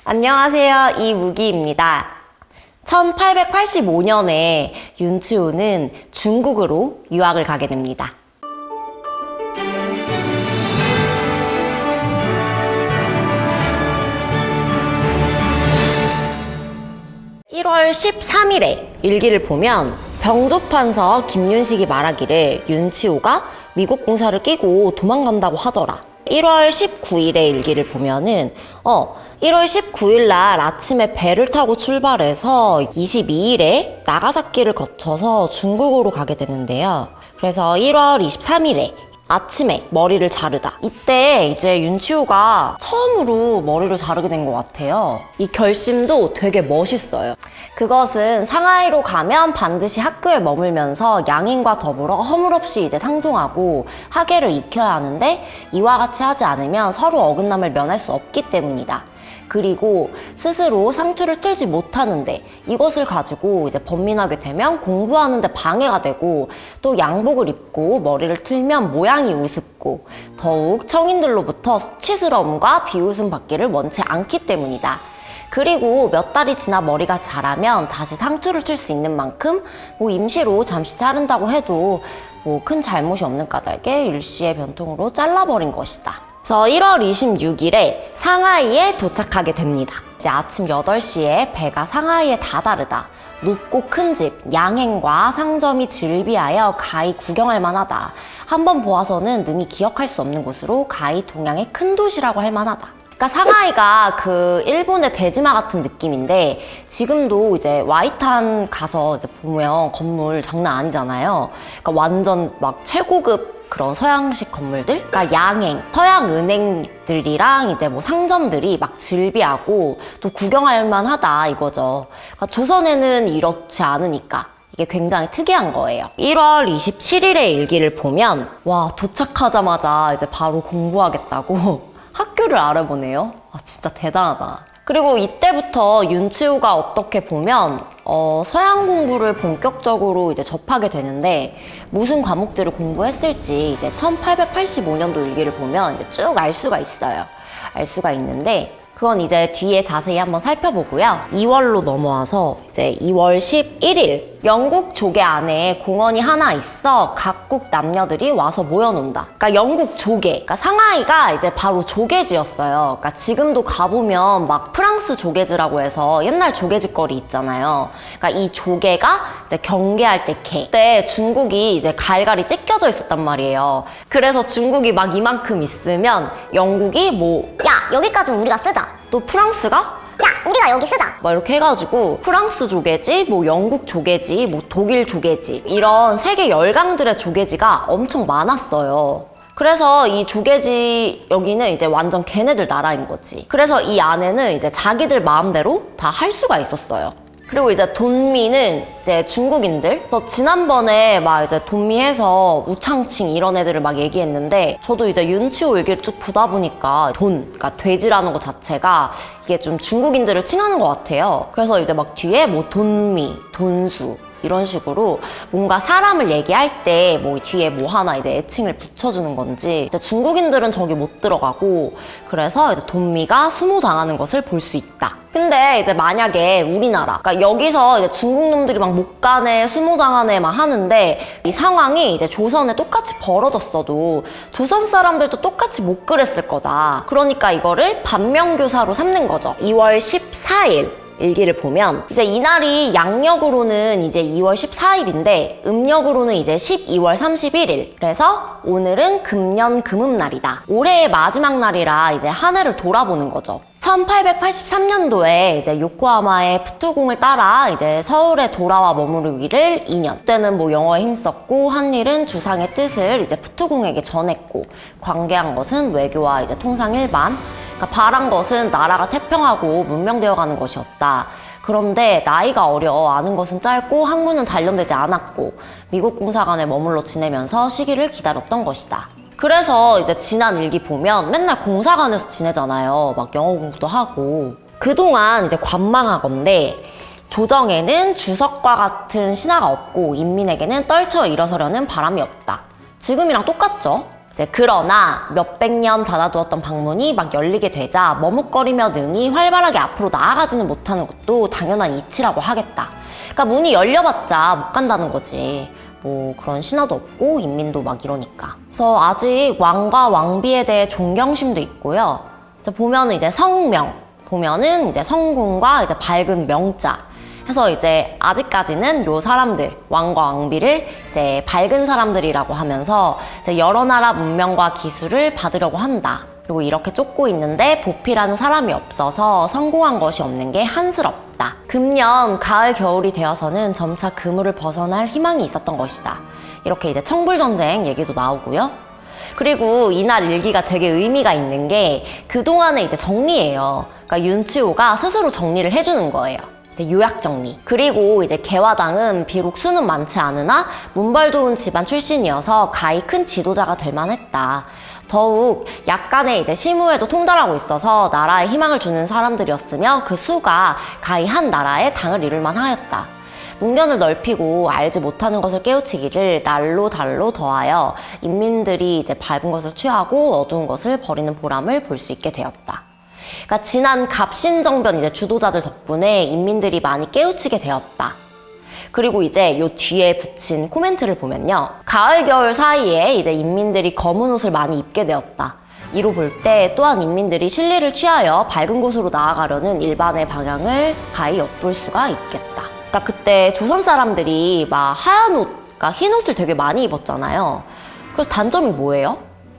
안녕하세요. 이무기입니다. 1885년에 윤치호는 중국으로 유학을 가게 됩니다. 1월 13일에 일기를 보면 병조판서 김윤식이 말하기를 윤치호가 미국 공사를 끼고 도망간다고 하더라. 1월 19일에 일기를 보면은 1월 19일 날 아침에 배를 타고 출발해서 22일에 나가사키를 거쳐서 중국으로 가게 되는데요. 그래서 1월 23일에 아침에 머리를 자르다. 이때 이제 윤치호가 처음으로 머리를 자르게 된 것 같아요. 이 결심도 되게 멋있어요. 그것은 상하이로 가면 반드시 학교에 머물면서 양인과 더불어 허물없이 이제 상종하고 학예를 익혀야 하는데 이와 같이 하지 않으면 서로 어긋남을 면할 수 없기 때문이다. 그리고 스스로 상투를 틀지 못하는데 이것을 가지고 이제 번민하게 되면 공부하는데 방해가 되고 또 양복을 입고 머리를 틀면 모양이 우습고 더욱 청인들로부터 수치스러움과 비웃음 받기를 원치 않기 때문이다. 그리고 몇 달이 지나 머리가 자라면 다시 상투를 틀 수 있는 만큼 임시로 잠시 자른다고 해도 큰 잘못이 없는 까닭에 일시의 변통으로 잘라버린 것이다. 그래서 1월 26일에 상하이에 도착하게 됩니다. 이제 아침 8시에 배가 상하이에 다다르다. 높고 큰 집, 양행과 상점이 즐비하여 가히 구경할 만하다. 한번 보아서는 능히 기억할 수 없는 곳으로 가히 동양의 큰 도시라고 할 만하다. 그러니까 상하이가 그 일본의 대지마 같은 느낌인데 지금도 이제 와이탄 가서 이제 보면 건물 장난 아니잖아요. 그러니까 완전 막 최고급 그런 서양식 건물들, 그러니까 양행, 서양 은행들이랑 이제 상점들이 막 즐비하고 또 구경할 만하다 이거죠. 그러니까 조선에는 이렇지 않으니까 이게 굉장히 특이한 거예요. 1월 27일의 일기를 보면 도착하자마자 이제 바로 공부하겠다고 학교를 알아보네요. 진짜 대단하다. 그리고 이때부터 윤치호가 어떻게 보면 서양 공부를 본격적으로 이제 접하게 되는데 무슨 과목들을 공부했을지 이제 1885년도 일기를 보면 이제 쭉 알 수가 있어요. 알 수가 있는데 그건 이제 뒤에 자세히 한번 살펴보고요. 2월로 넘어와서 이제 2월 11일 영국 조계 안에 공원이 하나 있어 각국 남녀들이 와서 모여논다. 그러니까 영국 조계, 그러니까 상하이가 이제 바로 조계지였어요. 그러니까 지금도 가보면 막 프랑스 조계지라고 해서 옛날 조계지 거리 있잖아요. 그러니까 이 조계가 이제 경계할 때 그때 중국이 이제 갈갈이 찢겨져 있었단 말이에요. 그래서 중국이 막 이만큼 있으면 영국이 야, 여기까지 우리가 쓰자. 또 프랑스가 야, 우리가 여기 쓰자. 막 이렇게 해가지고 프랑스 조계지, 영국 조계지, 독일 조계지 이런 세계 열강들의 조계지가 엄청 많았어요. 그래서 이 조계지 여기는 이제 완전 걔네들 나라인 거지. 그래서 이 안에는 이제 자기들 마음대로 다 할 수가 있었어요. 그리고 이제 돈미는 이제 중국인들. 지난번에 막 이제 돈미해서 우창칭 이런 애들을 막 얘기했는데 저도 이제 윤치호 일기를 쭉 보다 보니까 그러니까 돼지라는 것 자체가 이게 좀 중국인들을 칭하는 것 같아요. 그래서 이제 막 뒤에 돈미, 돈수 이런 식으로 뭔가 사람을 얘기할 때 뒤에 하나 이제 애칭을 붙여주는 건지 이제 중국인들은 저기 못 들어가고 그래서 이제 돈미가 수모당하는 것을 볼 수 있다. 근데 이제 만약에 우리나라, 그러니까 여기서 이제 중국 놈들이 막 못 가네, 수모당하네 막 하는데 이 상황이 이제 조선에 똑같이 벌어졌어도 조선 사람들도 똑같이 못 그랬을 거다. 그러니까 이거를 반면교사로 삼는 거죠. 2월 14일 일기를 보면 이제 이날이 양력으로는 이제 2월 14일인데 음력으로는 이제 12월 31일. 그래서 오늘은 금년 금음날이다. 올해의 마지막 날이라 이제 한 해를 돌아보는 거죠. 1883년도에 이제 요코하마의 푸투공을 따라 이제 서울에 돌아와 머무르기를 2년. 그때는 영어에 힘썼고 한일은 주상의 뜻을 이제 푸투공에게 전했고 관계한 것은 외교와 이제 통상 일반. 그러니까 바란 것은 나라가 태평하고 문명되어 가는 것이었다. 그런데 나이가 어려 아는 것은 짧고 학문은 단련되지 않았고 미국 공사관에 머물러 지내면서 시기를 기다렸던 것이다. 그래서 이제 지난 일기 보면 맨날 공사관에서 지내잖아요. 막 영어 공부도 하고. 그동안 이제 관망하건대 조정에는 주석과 같은 신하가 없고 인민에게는 떨쳐 일어서려는 바람이 없다. 지금이랑 똑같죠? 이제 그러나 몇백 년 닫아두었던 방문이 막 열리게 되자 머뭇거리며 능히 활발하게 앞으로 나아가지는 못하는 것도 당연한 이치라고 하겠다. 그러니까 문이 열려봤자 못 간다는 거지. 뭐 그런 신화도 없고 인민도 막 이러니까. 그래서 아직 왕과 왕비에 대해 존경심도 있고요. 이제 보면은 이제 성명 보면은 이제 성군과 이제 밝은 명자 해서 이제 아직까지는 요 사람들 왕과 왕비를 이제 밝은 사람들이라고 하면서 이제 여러 나라 문명과 기술을 받으려고 한다. 그리고 이렇게 쫓고 있는데 보필하는 사람이 없어서 성공한 것이 없는 게 한스럽다. 금년 가을 겨울이 되어서는 점차 그물을 벗어날 희망이 있었던 것이다. 이렇게 이제 청불전쟁 얘기도 나오고요. 그리고 이날 일기가 되게 의미가 있는 게 그동안의 이제 정리예요. 그러니까 윤치호가 스스로 정리를 해주는 거예요. 이제 요약 정리. 그리고 이제 개화당은 비록 수는 많지 않으나 문벌 좋은 집안 출신이어서 가히 큰 지도자가 될 만했다. 더욱 약간의 이제 시무에도 통달하고 있어서 나라에 희망을 주는 사람들이었으며 그 수가 가히 한 나라의 당을 이룰 만하였다. 문견을 넓히고 알지 못하는 것을 깨우치기를 날로 달로 더하여 인민들이 이제 밝은 것을 취하고 어두운 것을 버리는 보람을 볼 수 있게 되었다. 그러니까 지난 갑신정변 이제 주도자들 덕분에 인민들이 많이 깨우치게 되었다. 그리고 이제 요 뒤에 붙인 코멘트를 보면요. 가을 겨울 사이에 이제 인민들이 검은 옷을 많이 입게 되었다. 이로 볼 때 또한 인민들이 실리를 취하여 밝은 곳으로 나아가려는 일반의 방향을 가히 엿볼 수가 있겠다. 그러니까 그때 조선 사람들이 막 하얀 옷, 그러니까 흰 옷을 되게 많이 입었잖아요. 그래서 단점이 뭐예요?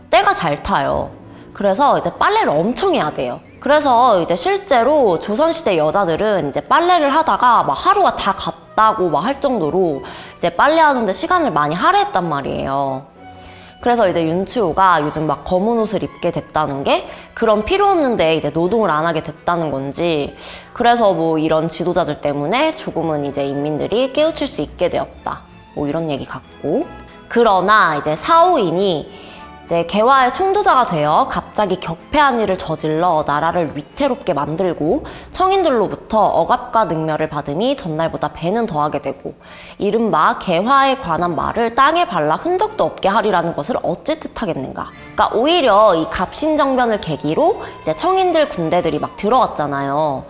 때가 잘 타요. 그래서 이제 빨래를 엄청 해야 돼요. 그래서 이제 실제로 조선시대 여자들은 이제 빨래를 하다가 막 하루가 다 갔다고 막 할 정도로 이제 빨래하는데 시간을 많이 할애했단 말이에요. 그래서 이제 윤치호가 요즘 막 검은 옷을 입게 됐다는 게 그런 필요 없는데 이제 노동을 안 하게 됐다는 건지, 그래서 뭐 이런 지도자들 때문에 조금은 이제 인민들이 깨우칠 수 있게 되었다. 뭐 이런 얘기 같고. 그러나 이제 사오인이 이제 개화의 총도자가 되어 갑자기 격패한 일을 저질러 나라를 위태롭게 만들고 청인들로부터 억압과 능멸을 받음이 전날보다 배는 더하게 되고 이른바 개화에 관한 말을 땅에 발라 흔적도 없게 하리라는 것을 어찌 뜻하겠는가. 그러니까 오히려 이 갑신정변을 계기로 이제 청인들 군대들이 막 들어왔잖아요.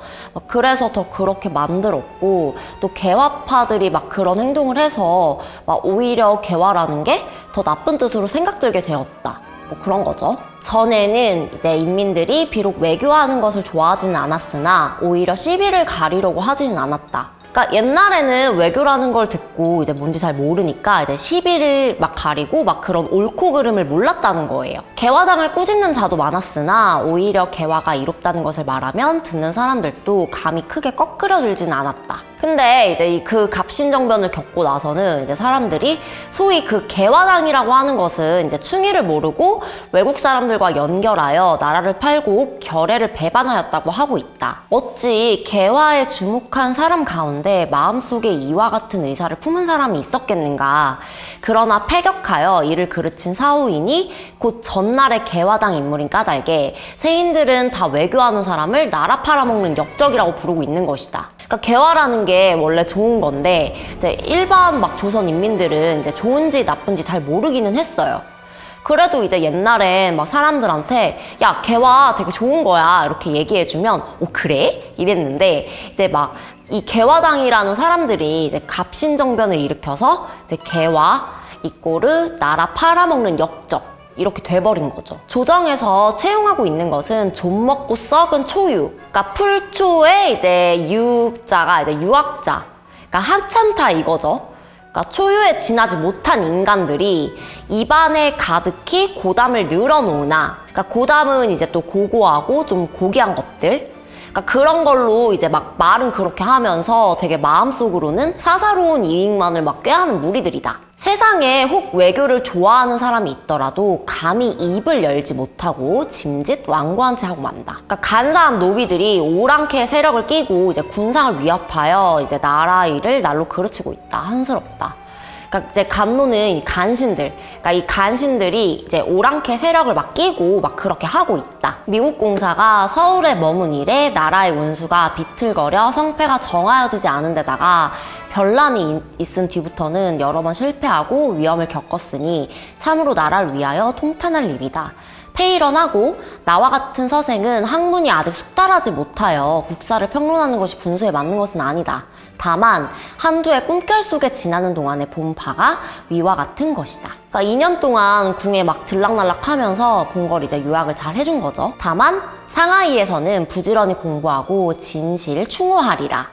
그래서 더 그렇게 만들었고 또 개화파들이 막 그런 행동을 해서 막 오히려 개화라는 게 더 나쁜 뜻으로 생각들게 되었다. 뭐 그런 거죠. 전에는 이제 인민들이 비록 외교하는 것을 좋아하지는 않았으나 오히려 시비를 가리려고 하지는 않았다. 그러니까 옛날에는 외교라는 걸 듣고 이제 뭔지 잘 모르니까 이제 시비를 막 가리고 막 그런 옳고 그름을 몰랐다는 거예요. 개화당을 꾸짖는 자도 많았으나 오히려 개화가 이롭다는 것을 말하면 듣는 사람들도 감히 크게 꺼끄러들지는 않았다. 근데 이제 그 갑신정변을 겪고 나서는 이제 사람들이 소위 그 개화당이라고 하는 것은 이제 충의를 모르고 외국 사람들과 연결하여 나라를 팔고 결의를 배반하였다고 하고 있다. 어찌 개화에 주목한 사람 가운데 마음속에 이와 같은 의사를 품은 사람이 있었겠는가. 그러나 패격하여 이를 그르친 사후인이 곧 전날의 개화당 인물인 까닭에 세인들은 다 외교하는 사람을 나라 팔아먹는 역적이라고 부르고 있는 것이다. 그러니까 개화라는 게 원래 좋은 건데 이제 일반 막 조선 인민들은 이제 좋은지 나쁜지 잘 모르기는 했어요. 그래도 이제 옛날엔 막 사람들한테 야 개화 되게 좋은 거야 이렇게 얘기해주면 그래? 이랬는데 이제 막 이 개화당이라는 사람들이 이제 갑신정변을 일으켜서 이제 개화 이꼬르 나라 팔아먹는 역적 이렇게 돼버린 거죠. 조정에서 채용하고 있는 것은 좀 먹고 썩은 초유. 그러니까 풀초에 이제 유자가 이제 유학자. 그러니까 하찮다 이거죠. 그러니까 초유에 지나지 못한 인간들이 입안에 가득히 고담을 늘어놓으나, 그러니까 고담은 이제 또 고고하고 좀 고귀한 것들. 그러니까 그런 걸로 이제 막 말은 그렇게 하면서 되게 마음속으로는 사사로운 이익만을 막 꾀하는 무리들이다. 세상에 혹 외교를 좋아하는 사람이 있더라도 감히 입을 열지 못하고 짐짓 완고한 채 하고 만다. 그러니까 간사한 노비들이 오랑캐 세력을 끼고 이제 군상을 위협하여 이제 나라 일을 날로 그르치고 있다. 한스럽다. 그러니까 이제 간노는 이 간신들, 그러니까 이 간신들이 이제 오랑캐 세력을 막 끼고 막 그렇게 하고 있다. 미국 공사가 서울에 머문 이래 나라의 운수가 비틀거려 성패가 정하여지지 않은 데다가 변란이 있은 뒤부터는 여러 번 실패하고 위험을 겪었으니 참으로 나라를 위하여 통탄할 일이다. 폐일언하고 나와 같은 서생은 학문이 아직 숙달하지 못하여 국사를 평론하는 것이 분수에 맞는 것은 아니다. 다만 한두의 꿈결 속에 지나는 동안에 본 바가 위와 같은 것이다. 그러니까 2년 동안 궁에 막 들락날락하면서 본 걸 이제 요약을 잘 해준 거죠. 다만 상하이에서는 부지런히 공부하고 진실 충호하리라.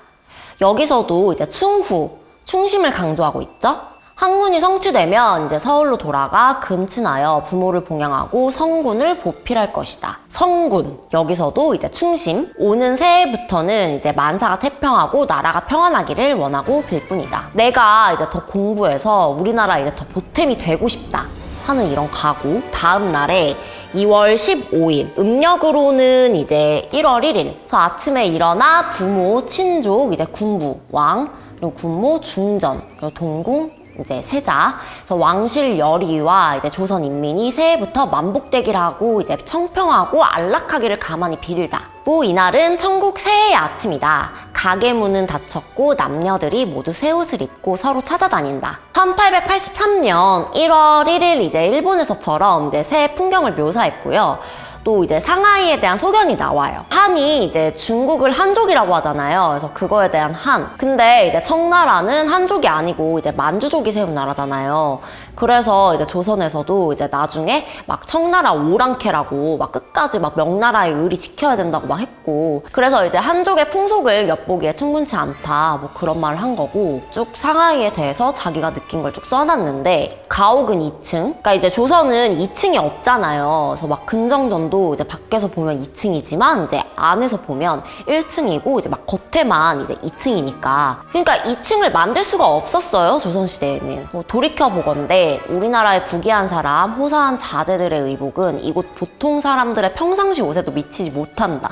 여기서도 이제 충후, 충심을 강조하고 있죠. 학문이 성취되면 이제 서울로 돌아가 근친하여 부모를 봉양하고 성군을 보필할 것이다. 성군, 여기서도 이제 충심. 오는 새해부터는 이제 만사가 태평하고 나라가 평안하기를 원하고 빌 뿐이다. 내가 이제 더 공부해서 우리나라 이제 더 보탬이 되고 싶다 하는 이런 각오. 다음 날에 2월 15일, 음력으로는 이제 1월 1일. 그래서 아침에 일어나 부모, 친족, 이제 군부, 왕, 그리고 군모, 중전, 그리고 동궁, 이제 세자, 그래서 왕실 열의와 이제 조선 인민이 새해부터 만복되기를 하고 이제 청평하고 안락하기를 가만히 빌다. 또 이날은 천국 새해의 아침이다. 가게 문은 닫혔고 남녀들이 모두 새 옷을 입고 서로 찾아다닌다. 1883년 1월 1일 이제 일본에서처럼 이제 새 풍경을 묘사했고요. 또 이제 상하이에 대한 소견이 나와요. 한이 이제 중국을 한족이라고 하잖아요. 그래서 그거에 대한 한. 근데 이제 청나라는 한족이 아니고 이제 만주족이 세운 나라잖아요. 그래서 이제 조선에서도 이제 나중에 막 청나라 오랑캐라고 막 끝까지 막 명나라의 의리 지켜야 된다고 막 했고, 그래서 이제 한족의 풍속을 엿보기에 충분치 않다 뭐 그런 말을 한 거고, 쭉 상하이에 대해서 자기가 느낀 걸 쭉 써놨는데, 가옥은 2층. 그러니까 이제 조선은 2층이 없잖아요. 그래서 막 근정전도 이제 밖에서 보면 2층이지만 이제 안에서 보면 1층이고 이제 막 겉에만 이제 2층이니까. 그러니까 2층을 만들 수가 없었어요, 조선시대에는. 뭐 돌이켜보건대 우리나라의 부귀한 사람, 호사한 자제들의 의복은 이곳 보통 사람들의 평상시 옷에도 미치지 못한다.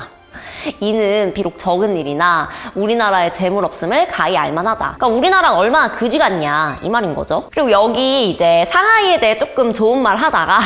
이는 비록 적은 일이나 우리나라의 재물 없음을 가히 알만하다. 그러니까 우리나라는 얼마나 그지 같냐 이 말인 거죠. 그리고 여기 이제 상하이에 대해 조금 좋은 말 하다가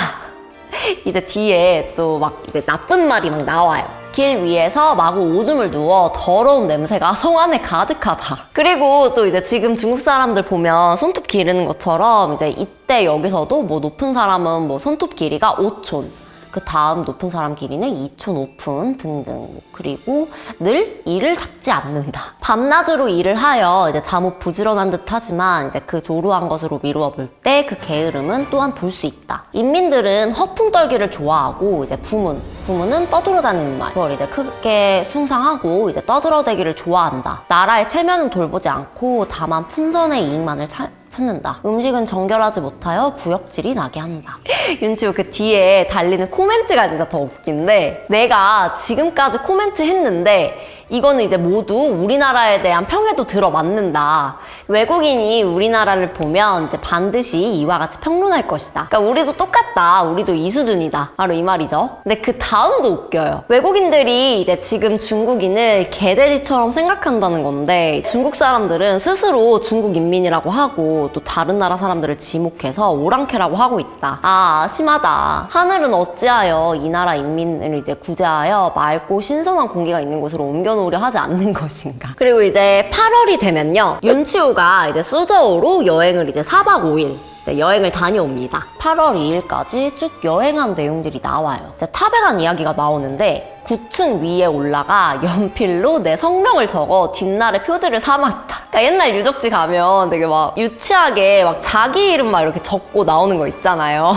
이제 뒤에 또 막 이제 나쁜 말이 막 나와요. 길 위에서 마구 오줌을 누워 더러운 냄새가 성 안에 가득하다. 그리고 또 이제 지금 중국 사람들 보면 손톱 기르는 것처럼 이제 이때 여기서도 뭐 높은 사람은 뭐 손톱 길이가 5촌, 그 다음 높은 사람 길이는 2촌 5푼 등등. 그리고 늘 일을 닦지 않는다. 밤낮으로 일을 하여 이제 잠옷 부지런한 듯 하지만 이제 그 조루한 것으로 미루어 볼 때 그 게으름은 또한 볼 수 있다. 인민들은 허풍 떨기를 좋아하고 이제 부문은 떠들어다니는 말, 그걸 이제 크게 숭상하고 이제 떠들어대기를 좋아한다. 나라의 체면은 돌보지 않고 다만 품전의 이익만을 찾는다. 음식은 정결하지 못하여 구역질이 나게 한다. 윤치호 그 뒤에 달리는 코멘트가 진짜 더 웃긴데, 내가 지금까지 코멘트 했는데 이거는 이제 모두 우리나라에 대한 평에도 들어맞는다. 외국인이 우리나라를 보면 이제 반드시 이와 같이 평론할 것이다. 그러니까 우리도 똑같다. 우리도 이 수준이다. 바로 이 말이죠. 근데 그 다음도 웃겨요. 외국인들이 이제 지금 중국인을 개돼지처럼 생각한다는 건데, 중국 사람들은 스스로 중국 인민이라고 하고 또 다른 나라 사람들을 지목해서 오랑캐라고 하고 있다. 아, 심하다. 하늘은 어찌하여 이 나라 인민을 이제 구제하여 맑고 신선한 공기가 있는 곳으로 옮겨놓으려 하지 않는 것인가. 그리고 이제 8월이 되면요, 윤치호가 이제 수저우로 여행을 이제 4박 5일 여행을 다녀옵니다. 8월 2일까지 쭉 여행한 내용들이 나와요. 이제 탑에 간 이야기가 나오는데, 9층 위에 올라가 연필로 내 성명을 적어 뒷날에 표지를 삼았다. 그러니까 옛날 유적지 가면 되게 막 유치하게 막 자기 이름 막 이렇게 적고 나오는 거 있잖아요.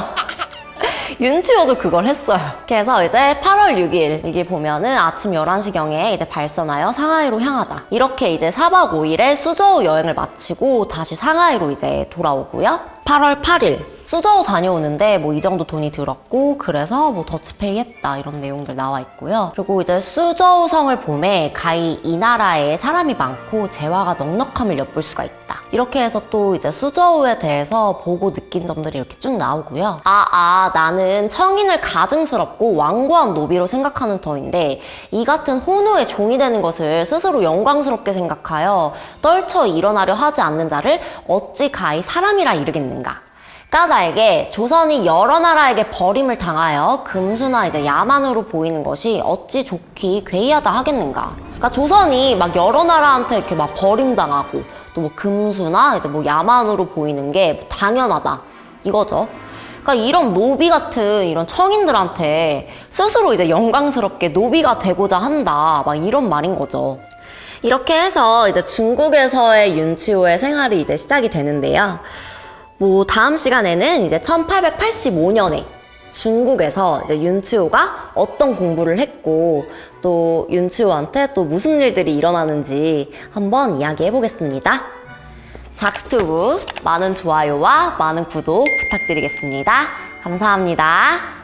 윤치호도 그걸 했어요. 그래서 이제 8월 6일 여기 보면은 아침 11시경에 이제 발선하여 상하이로 향하다. 이렇게 이제 4박 5일의 수저우 여행을 마치고 다시 상하이로 이제 돌아오고요. 8월 8일 수저우 다녀오는데 뭐 이 정도 돈이 들었고 그래서 뭐 더치페이 했다 이런 내용들 나와 있고요. 그리고 이제 수저우성을 봄에 가히 이 나라에 사람이 많고 재화가 넉넉함을 엿볼 수가 있다. 이렇게 해서 또 이제 수저우에 대해서 보고 느낀 점들이 이렇게 쭉 나오고요. 나는 청인을 가증스럽고 완고한 노비로 생각하는 터인데 이 같은 혼호의 종이 되는 것을 스스로 영광스럽게 생각하여 떨쳐 일어나려 하지 않는 자를 어찌 가히 사람이라 이르겠는가. 까다에게 조선이 여러 나라에게 버림을 당하여 금수나 이제 야만으로 보이는 것이 어찌 좋기 괴이하다 하겠는가. 그러니까 조선이 막 여러 나라한테 이렇게 막 버림당하고 또 뭐 금수나 이제 뭐 야만으로 보이는 게 당연하다 이거죠. 그러니까 이런 노비 같은 이런 청인들한테 스스로 이제 영광스럽게 노비가 되고자 한다 막 이런 말인 거죠. 이렇게 해서 이제 중국에서의 윤치호의 생활이 이제 시작이 되는데요. 뭐 다음 시간에는 이제 1885년에 중국에서 이제 윤치호가 어떤 공부를 했고 또 윤치호한테 또 무슨 일들이 일어나는지 한번 이야기해 보겠습니다. 작스튜브 많은 좋아요와 많은 구독 부탁드리겠습니다. 감사합니다.